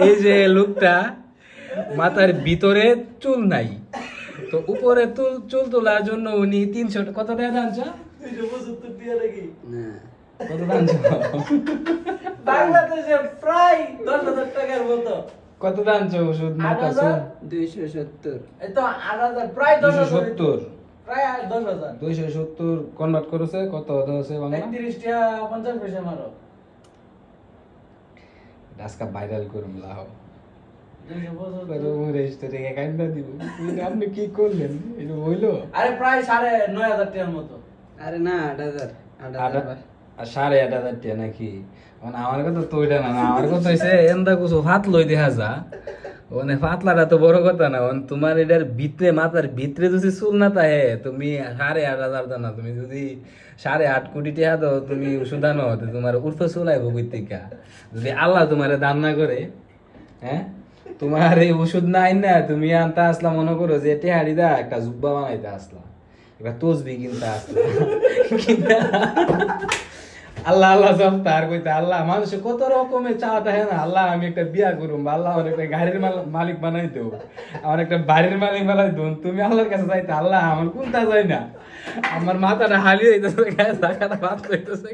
এই যে লোকটা মাথার ভিতরে চুল নাই, তো উপরে চুল তোলার জন্য উনি 300 কত টাকা দাঁড়াচ্ছ? 275 টাকা নাকি? কত দাঁড়াচ্ছ? বাংলাদেশে প্রায় 10,000 টাকার মতো। কত দাঁড়াচ্ছ ওষুধ মাথা চুল? 270। এই তো 8,000, প্রায় 10,000। 270, প্রায় 10,000। 270 কনভার্ট করেছে কত হচ্ছে বাংলা? 31 টাকা 50 পয়সা মারো। আজকে ভাইরাল করুন লাও 275। আপনি কি করলেন এটা হইলো? আরে প্রায় 9,500 টাকার মতো। আরে না 8,000 8,000 আর 8,500 টাকা নাকি? মানে আমার কথা তো ওইটা না, আমার কথা হইছে এন্দা কিছু ফাত লই দেখা যা, মানে ফাতলাটা তো বড় কথা না, তোমার এটার ভিতরে মাথার ভিতরে যদি চুল না থাকে তুমি 8,500 দাও, তুমি যদি 8.5 কোটি টাকা দাও তুমি ওষুধ আনো, তোমার উর্ফে চুল আইব কই থেকে? যদি আল্লাহ তোমার দান না করে, হ্যাঁ তোমার এই ওষুধ নাই না, তুমি আনতে আসলা মনে করো যে টেহারি দা একটা জুব্বা বানাইতে আসলা, একটা তসবি কিনতে আসলা, আল্লাহ আল্লাহ সব তার কইতে আল্লাহ মানুষ কত রকমের চাওয়াটা হ্যাঁ না, আল্লাহ আমি একটা বিয়া করুম, আল্লাহ আমার একটা গাড়ির মালিক বানাই দেবো, আমার একটা বাড়ির মালিক বানাই দেবো, তুমি আল্লাহর কাছে যাইতে আল্লাহ আমার কোনটা যাই না, আমার মাথাটা হালি হইতেছে, গায়ে জায়গাটা ভাত হইতেছে,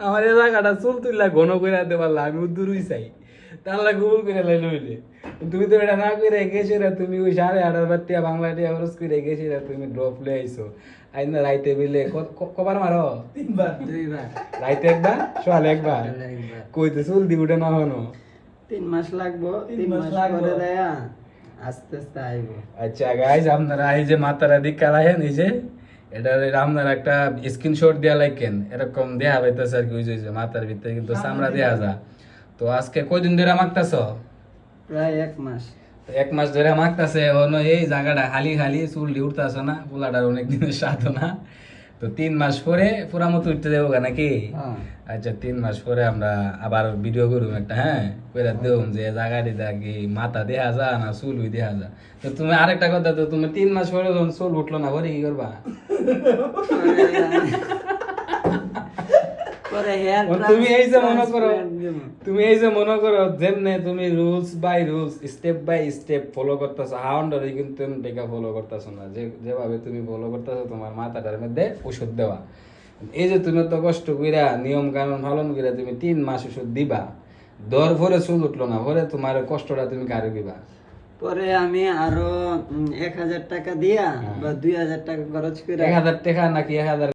আমার এই জায়গাটা চুল তুললা ঘন করে দিতে পারলা, আমি উদ্দুরই চাই তা আল্লাহ কবুল করে লাইলে হইলে, তুমি তো এটা না করে গেছো রে, তুমি ওই 8,500 টাকা বাংলা টাকা খরচ করে গেছি রে, তুমি ড্রপ লয়ে আইছো আইনা রাইতে বিলে কবার মারো? 2বার রাইতে একবার সকালে একবার কইতে চুল দি উঠে না হনো 3 মাস লাগবো, 3 মাস পরে দেয়া আস্তে আস্তে আইব। আচ্ছা গাইজ আপনারা এই যে মাথারা দিক কালাহেন, এই যে এটা আপনারা একটা স্ক্রিনশট দেয়া লাইকেন, এরকম দেয়া হইতেছে আর কি, ওই যে মাথার ভিতরে কিন্তু চামড়া দেয়া যা। তো আজকে কয়দিন ধরে মাখতাছ? প্রায় 1 মাস। 1 মাস ধরে মাখতাছে, অন্য এই জায়গাটা খালি খালি চুল উঠতেছে না, পোলাটার অনেক দিনের সাধনা। তো 3 মাস পরে পুরা মতো উঠতে দেবো নাকি? আচ্ছা 3 মাস পরে আমরা আবার ভিডিও করব একটা, হ্যাঁ কইরা দেব যে জায়গাটা কি মাথা দেয়া যা না চুল দেয়া যা। তো তুমি আরেকটা কথা, তো তুমি 3 মাস পরে যখন চুল উঠলো না পরে কি করবা? পরে হেয়ার তুমি এই যে মনে করো যেমনে তুমি rules by rules step by step follow করতেছো, হাউন্ডারে কিন্তু তুমি টেকা ফলো করতেছো না, যেভাবে তুমি ফলো করতেছো তোমার মাথাটার মধ্যে ওষুধ দেওয়া, এই যে তুমি তো কষ্ট কইরা নিয়ম কানুন পালন কইরা তুমি 3 মাস ওষুধ দিবা, দর ভরে চুল উঠলো না ভরে তোমার কষ্টটা তুমি কারে দিবা? পরে আমি আরো 1,000 টাকা দিয়া বা 2,000 টাকা খরচ করে 1,000 টাকা নাকি 1,000